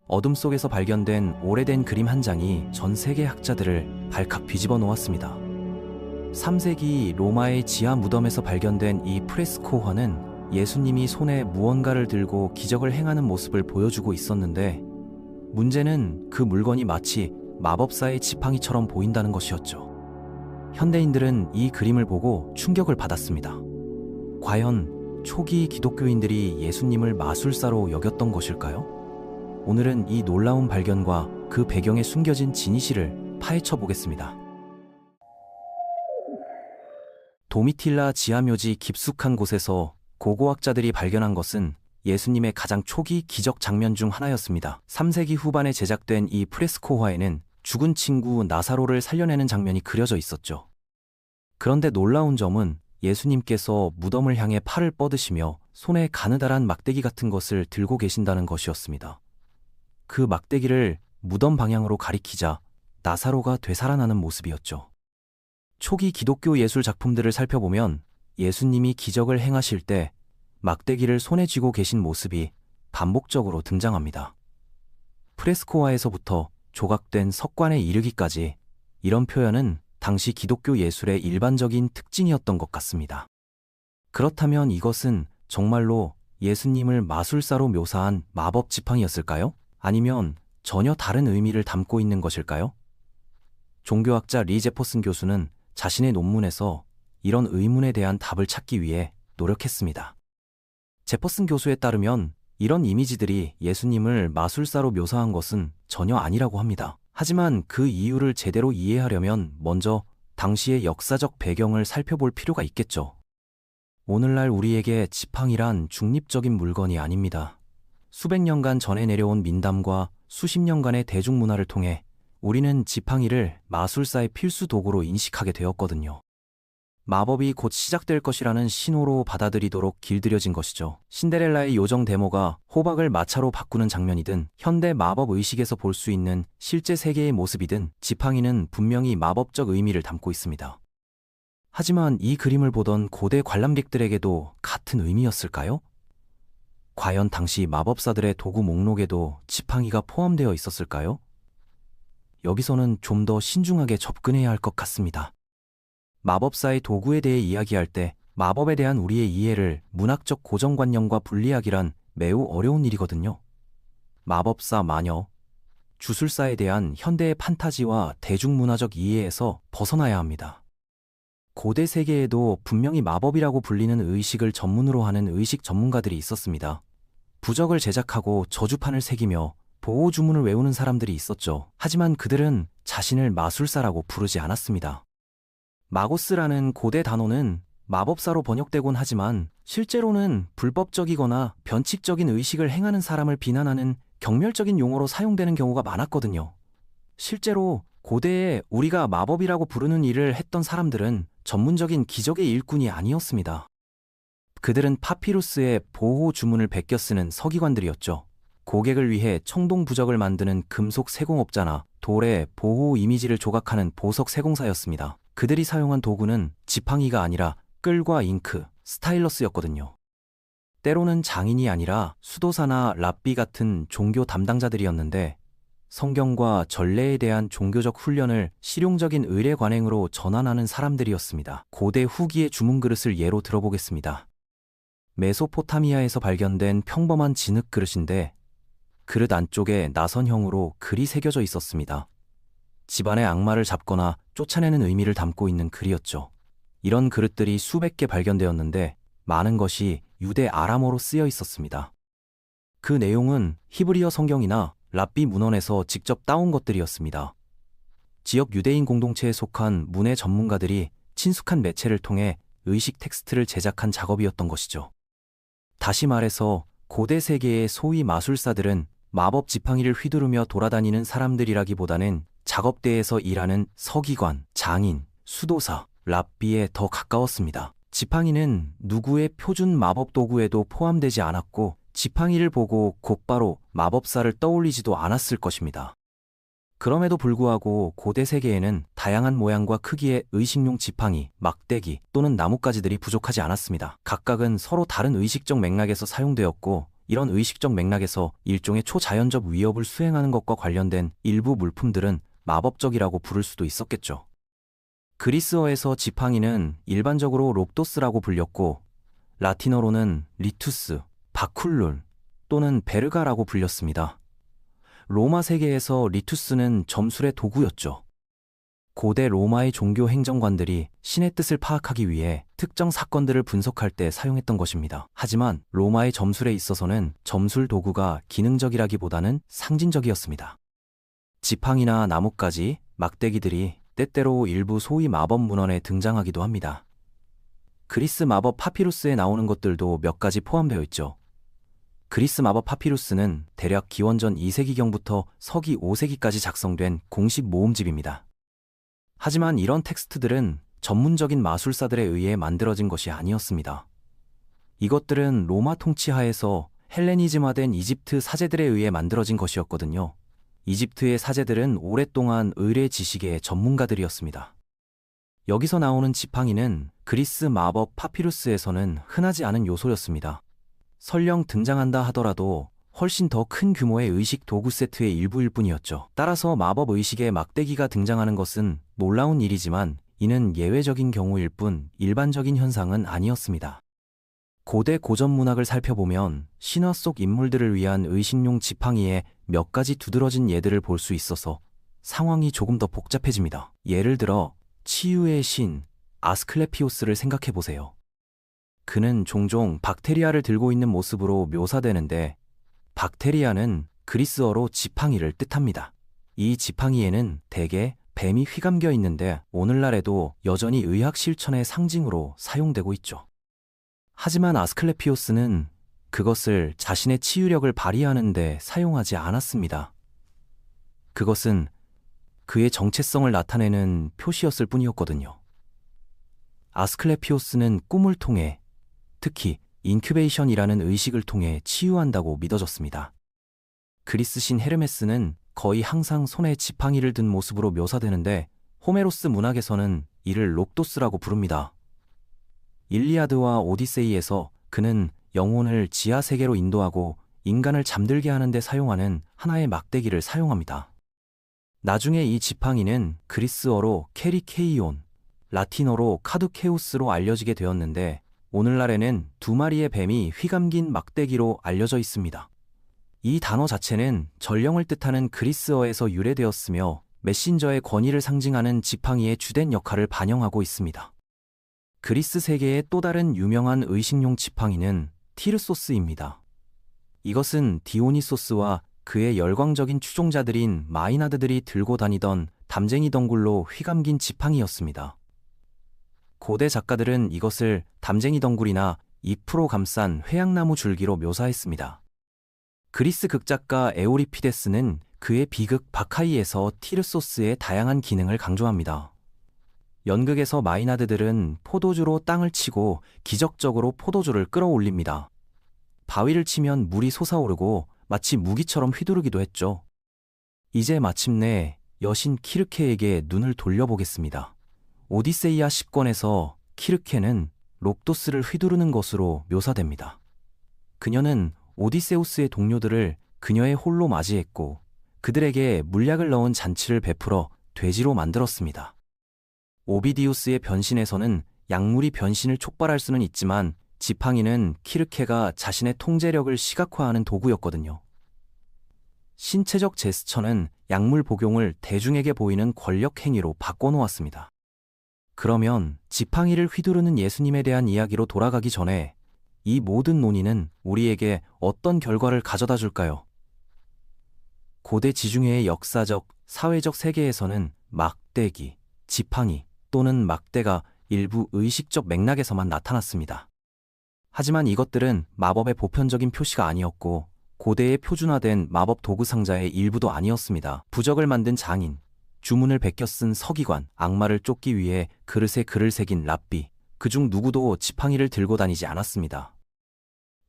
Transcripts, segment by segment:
어둠 속에서 발견된 오래된 그림 한 장이 전 세계 학자들을 발칵 뒤집어 놓았습니다. 3세기 로마의 지하 무덤에서 발견된 이 프레스코 화는 예수님이 손에 무언가를 들고 기적을 행하는 모습을 보여주고 있었는데, 문제는 그 물건이 마치 마법사의 지팡이처럼 보인다는 것이었죠. 현대인들은 이 그림을 보고 충격을 받았습니다. 과연 초기 기독교인들이 예수님을 마술사로 여겼던 것일까요? 오늘은 이 놀라운 발견과 그 배경에 숨겨진 진실을 파헤쳐 보겠습니다. 도미틸라 지하묘지 깊숙한 곳에서 고고학자들이 발견한 것은 예수님의 가장 초기 기적 장면 중 하나였습니다. 3세기 후반에 제작된 이 프레스코 화에는 죽은 친구 나사로를 살려내는 장면이 그려져 있었죠. 그런데 놀라운 점은 예수님께서 무덤을 향해 팔을 뻗으시며 손에 가느다란 막대기 같은 것을 들고 계신다는 것이었습니다. 그 막대기를 무덤 방향으로 가리키자 나사로가 되살아나는 모습이었죠. 초기 기독교 예술 작품들을 살펴보면 예수님이 기적을 행하실 때 막대기를 손에 쥐고 계신 모습이 반복적으로 등장합니다. 프레스코화에서부터 조각된 석관에 이르기까지 이런 표현은 당시 기독교 예술의 일반적인 특징이었던 것 같습니다. 그렇다면 이것은 정말로 예수님을 마술사로 묘사한 마법 지팡이였을까요? 아니면 전혀 다른 의미를 담고 있는 것일까요? 종교학자 리 제퍼슨 교수는 자신의 논문에서 이런 의문에 대한 답을 찾기 위해 노력했습니다. 제퍼슨 교수에 따르면 이런 이미지들이 예수님을 마술사로 묘사한 것은 전혀 아니라고 합니다. 하지만 그 이유를 제대로 이해하려면 먼저 당시의 역사적 배경을 살펴볼 필요가 있겠죠. 오늘날 우리에게 지팡이란 중립적인 물건이 아닙니다. 수백 년간 전해 내려온 민담과 수십 년간의 대중문화를 통해 우리는 지팡이를 마술사의 필수 도구로 인식하게 되었거든요. 마법이 곧 시작될 것이라는 신호로 받아들이도록 길들여진 것이죠. 신데렐라의 요정 데모가 호박을 마차로 바꾸는 장면이든 현대 마법 의식에서 볼 수 있는 실제 세계의 모습이든 지팡이는 분명히 마법적 의미를 담고 있습니다. 하지만 이 그림을 보던 고대 관람객들에게도 같은 의미였을까요? 과연 당시 마법사들의 도구 목록에도 지팡이가 포함되어 있었을까요? 여기서는 좀 더 신중하게 접근해야 할 것 같습니다. 마법사의 도구에 대해 이야기할 때 마법에 대한 우리의 이해를 문학적 고정관념과 분리하기란 매우 어려운 일이거든요. 마법사 마녀, 주술사에 대한 현대의 판타지와 대중문화적 이해에서 벗어나야 합니다. 고대 세계에도 분명히 마법이라고 불리는 의식을 전문으로 하는 의식 전문가들이 있었습니다. 부적을 제작하고 저주판을 새기며 보호 주문을 외우는 사람들이 있었죠. 하지만 그들은 자신을 마술사라고 부르지 않았습니다. 마고스라는 고대 단어는 마법사로 번역되곤 하지만 실제로는 불법적이거나 변칙적인 의식을 행하는 사람을 비난하는 경멸적인 용어로 사용되는 경우가 많았거든요. 실제로 고대에 우리가 마법이라고 부르는 일을 했던 사람들은 전문적인 기적의 일꾼이 아니었습니다. 그들은 파피루스에 보호 주문을 베껴 쓰는 서기관들이었죠. 고객을 위해 청동 부적을 만드는 금속 세공업자나 돌에 보호 이미지를 조각하는 보석 세공사였습니다. 그들이 사용한 도구는 지팡이가 아니라 끌과 잉크, 스타일러스였거든요. 때로는 장인이 아니라 수도사나 랍비 같은 종교 담당자들이었는데 성경과 전례에 대한 종교적 훈련을 실용적인 의례 관행으로 전환하는 사람들이었습니다. 고대 후기의 주문 그릇을 예로 들어보겠습니다. 메소포타미아에서 발견된 평범한 진흙 그릇인데 그릇 안쪽에 나선형으로 글이 새겨져 있었습니다. 집안의 악마를 잡거나 쫓아내는 의미를 담고 있는 글이었죠. 이런 그릇들이 수백 개 발견되었는데 많은 것이 유대 아람어로 쓰여 있었습니다. 그 내용은 히브리어 성경이나 랍비 문헌에서 직접 따온 것들이었습니다. 지역 유대인 공동체에 속한 문해 전문가들이 친숙한 매체를 통해 의식 텍스트를 제작한 작업이었던 것이죠. 다시 말해서 고대 세계의 소위 마술사들은 마법 지팡이를 휘두르며 돌아다니는 사람들이라기보다는 작업대에서 일하는 서기관, 장인, 수도사, 랍비에 더 가까웠습니다. 지팡이는 누구의 표준 마법 도구에도 포함되지 않았고 지팡이를 보고 곧바로 마법사를 떠올리지도 않았을 것입니다. 그럼에도 불구하고 고대 세계에는 다양한 모양과 크기의 의식용 지팡이, 막대기 또는 나뭇가지들이 부족하지 않았습니다. 각각은 서로 다른 의식적 맥락에서 사용되었고 이런 의식적 맥락에서 일종의 초자연적 위협을 수행하는 것과 관련된 일부 물품들은 마법적이라고 부를 수도 있었겠죠. 그리스어에서 지팡이는 일반적으로 롭도스라고 불렸고 라틴어로는 리투스, 바쿨룰 또는 베르가라고 불렸습니다. 로마 세계에서 리투스는 점술의 도구였죠. 고대 로마의 종교 행정관들이 신의 뜻을 파악하기 위해 특정 사건들을 분석할 때 사용했던 것입니다. 하지만 로마의 점술에 있어서는 점술 도구가 기능적이라기보다는 상징적이었습니다. 지팡이나 나뭇가지, 막대기들이 때때로 일부 소위 마법 문헌에 등장하기도 합니다. 그리스 마법 파피루스에 나오는 것들도 몇 가지 포함되어 있죠. 그리스 마법 파피루스는 대략 기원전 2세기경부터 서기 5세기까지 작성된 공식 모음집입니다. 하지만 이런 텍스트들은 전문적인 마술사들에 의해 만들어진 것이 아니었습니다. 이것들은 로마 통치하에서 헬레니즘화된 이집트 사제들에 의해 만들어진 것이었거든요. 이집트의 사제들은 오랫동안 의뢰 지식의 전문가들이었습니다. 여기서 나오는 지팡이는 그리스 마법 파피루스에서는 흔하지 않은 요소였습니다. 설령 등장한다 하더라도 훨씬 더 큰 규모의 의식 도구 세트의 일부일 뿐이었죠. 따라서 마법 의식에 막대기가 등장하는 것은 놀라운 일이지만 이는 예외적인 경우일 뿐 일반적인 현상은 아니었습니다. 고대 고전 문학을 살펴보면 신화 속 인물들을 위한 의식용 지팡이의 몇 가지 두드러진 예들을 볼 수 있어서 상황이 조금 더 복잡해집니다. 예를 들어 치유의 신 아스클레피오스를 생각해 보세요. 그는 종종 박테리아를 들고 있는 모습으로 묘사되는데 박테리아는 그리스어로 지팡이를 뜻합니다. 이 지팡이에는 대개 뱀이 휘감겨 있는데 오늘날에도 여전히 의학 실천의 상징으로 사용되고 있죠. 하지만 아스클레피오스는 그것을 자신의 치유력을 발휘하는 데 사용하지 않았습니다. 그것은 그의 정체성을 나타내는 표시였을 뿐이었거든요. 아스클레피오스는 꿈을 통해, 특히 인큐베이션이라는 의식을 통해 치유한다고 믿어졌습니다. 그리스 신 헤르메스는 거의 항상 손에 지팡이를 든 모습으로 묘사되는데 호메로스 문학에서는 이를 롭도스라고 부릅니다. 일리아드와 오디세이에서 그는 영혼을 지하 세계로 인도하고 인간을 잠들게 하는 데 사용하는 하나의 막대기를 사용합니다. 나중에 이 지팡이는 그리스어로 케리케이온, 라틴어로 카두케우스로 알려지게 되었는데 오늘날에는 두 마리의 뱀이 휘감긴 막대기로 알려져 있습니다. 이 단어 자체는 전령을 뜻하는 그리스어에서 유래되었으며 메신저의 권위를 상징하는 지팡이의 주된 역할을 반영하고 있습니다. 그리스 세계의 또 다른 유명한 의식용 지팡이는 티르소스입니다. 이것은 디오니소스와 그의 열광적인 추종자들인 마이나드들이 들고 다니던 담쟁이 덩굴로 휘감긴 지팡이였습니다. 고대 작가들은 이것을 담쟁이 덩굴이나 잎으로 감싼 회양나무 줄기로 묘사했습니다. 그리스 극작가 에오리피데스는 그의 비극 바카이에서 티르소스의 다양한 기능을 강조합니다. 연극에서 마이나드들은 포도주로 땅을 치고 기적적으로 포도주를 끌어올립니다. 바위를 치면 물이 솟아오르고 마치 무기처럼 휘두르기도 했죠. 이제 마침내 여신 키르케에게 눈을 돌려보겠습니다. 오디세이아 10권에서 키르케는 롭도스를 휘두르는 것으로 묘사됩니다. 그녀는 오디세우스의 동료들을 그녀의 홀로 맞이했고 그들에게 물약을 넣은 잔치를 베풀어 돼지로 만들었습니다. 오비디우스의 변신에서는 약물이 변신을 촉발할 수는 있지만 지팡이는 키르케가 자신의 통제력을 시각화하는 도구였거든요. 신체적 제스처는 약물 복용을 대중에게 보이는 권력 행위로 바꿔놓았습니다. 그러면 지팡이를 휘두르는 예수님에 대한 이야기로 돌아가기 전에 이 모든 논의는 우리에게 어떤 결과를 가져다 줄까요? 고대 지중해의 역사적, 사회적 세계에서는 막대기, 지팡이 또는 막대가 일부 의식적 맥락에서만 나타났습니다. 하지만 이것들은 마법의 보편적인 표시가 아니었고 고대에 표준화된 마법 도구 상자의 일부도 아니었습니다. 부적을 만든 장인, 주문을 베껴 쓴 서기관, 악마를 쫓기 위해 그릇에 글을 새긴 랍비, 그중 누구도 지팡이를 들고 다니지 않았습니다.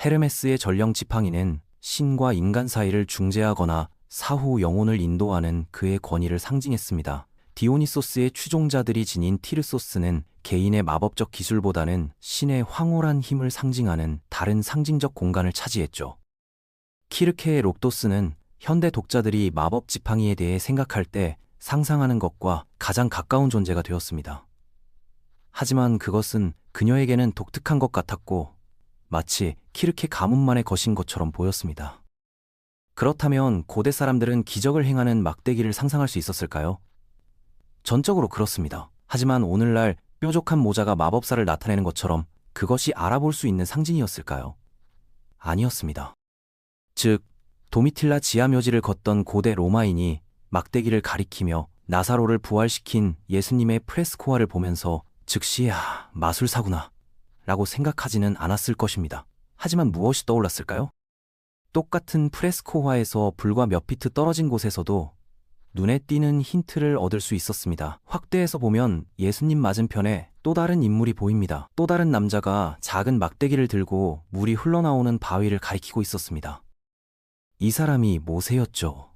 헤르메스의 전령 지팡이는 신과 인간 사이를 중재하거나 사후 영혼을 인도하는 그의 권위를 상징했습니다. 디오니소스의 추종자들이 지닌 티르소스는 개인의 마법적 기술보다는 신의 황홀한 힘을 상징하는 다른 상징적 공간을 차지했죠. 키르케 록도스는 현대 독자들이 마법 지팡이에 대해 생각할 때 상상하는 것과 가장 가까운 존재가 되었습니다. 하지만 그것은 그녀에게는 독특한 것 같았고 마치 키르케 가문만의 것인 것처럼 보였습니다. 그렇다면 고대 사람들은 기적을 행하는 막대기를 상상할 수 있었을까요? 전적으로 그렇습니다. 하지만 오늘날 뾰족한 모자가 마법사를 나타내는 것처럼 그것이 알아볼 수 있는 상징이었을까요? 아니었습니다. 즉, 도미틸라 지하 묘지를 걷던 고대 로마인이 막대기를 가리키며 나사로를 부활시킨 예수님의 프레스코화를 보면서 즉시 마술사구나 라고 생각하지는 않았을 것입니다. 하지만 무엇이 떠올랐을까요? 똑같은 프레스코화에서 불과 몇 피트 떨어진 곳에서도 눈에 띄는 힌트를 얻을 수 있었습니다. 확대해서 보면 예수님 맞은편에 또 다른 인물이 보입니다. 또 다른 남자가 작은 막대기를 들고 물이 흘러나오는 바위를 가리키고 있었습니다. 이 사람이 모세였죠.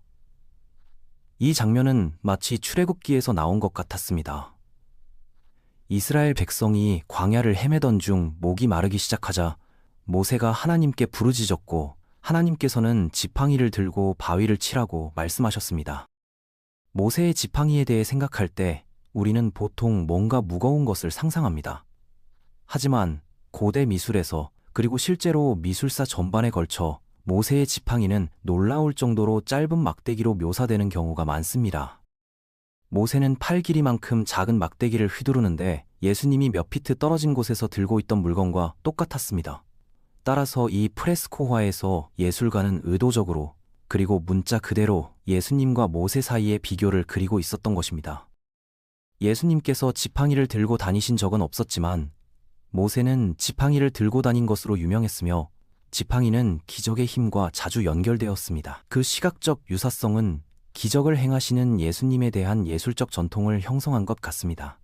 이 장면은 마치 출애굽기에서 나온 것 같았습니다. 이스라엘 백성이 광야를 헤매던 중 목이 마르기 시작하자 모세가 하나님께 부르짖었고 하나님께서는 지팡이를 들고 바위를 치라고 말씀하셨습니다. 모세의 지팡이에 대해 생각할 때 우리는 보통 뭔가 무거운 것을 상상합니다. 하지만 고대 미술에서 그리고 실제로 미술사 전반에 걸쳐 모세의 지팡이는 놀라울 정도로 짧은 막대기로 묘사되는 경우가 많습니다. 모세는 팔 길이만큼 작은 막대기를 휘두르는데 예수님이 몇 피트 떨어진 곳에서 들고 있던 물건과 똑같았습니다. 따라서 이 프레스코화에서 예술가는 의도적으로 그리고 문자 그대로 예수님과 모세 사이의 비교를 그리고 있었던 것입니다. 예수님께서 지팡이를 들고 다니신 적은 없었지만 모세는 지팡이를 들고 다닌 것으로 유명했으며 지팡이는 기적의 힘과 자주 연결되었습니다. 그 시각적 유사성은 기적을 행하시는 예수님에 대한 예술적 전통을 형성한 것 같습니다.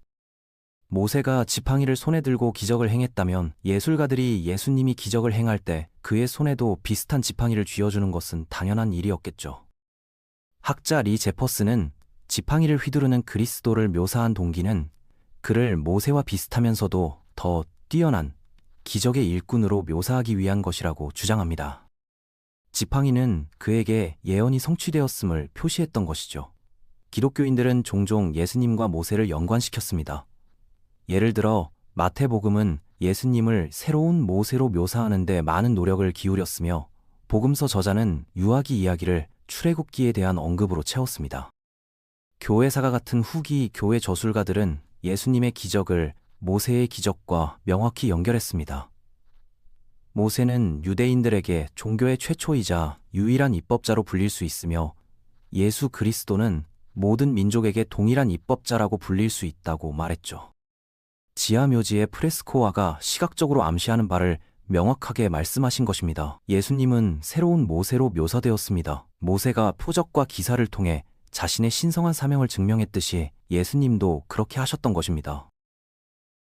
모세가 지팡이를 손에 들고 기적을 행했다면 예술가들이 예수님이 기적을 행할 때 그의 손에도 비슷한 지팡이를 쥐어주는 것은 당연한 일이었겠죠. 학자 리 제퍼스는 지팡이를 휘두르는 그리스도를 묘사한 동기는 그를 모세와 비슷하면서도 더 뛰어난 기적의 일꾼으로 묘사하기 위한 것이라고 주장합니다. 지팡이는 그에게 예언이 성취되었음을 표시했던 것이죠. 기독교인들은 종종 예수님과 모세를 연관시켰습니다. 예를 들어 마태복음은 예수님을 새로운 모세로 묘사하는 데 많은 노력을 기울였으며 복음서 저자는 유아기 이야기를 출애굽기에 대한 언급으로 채웠습니다. 교회사가 같은 후기 교회 저술가들은 예수님의 기적을 모세의 기적과 명확히 연결했습니다. 모세는 유대인들에게 종교의 최초이자 유일한 입법자로 불릴 수 있으며 예수 그리스도는 모든 민족에게 동일한 입법자라고 불릴 수 있다고 말했죠. 지하묘지의 프레스코화가 시각적으로 암시하는 바를 명확하게 말씀하신 것입니다. 예수님은 새로운 모세로 묘사되었습니다. 모세가 표적과 기사를 통해 자신의 신성한 사명을 증명했듯이 예수님도 그렇게 하셨던 것입니다.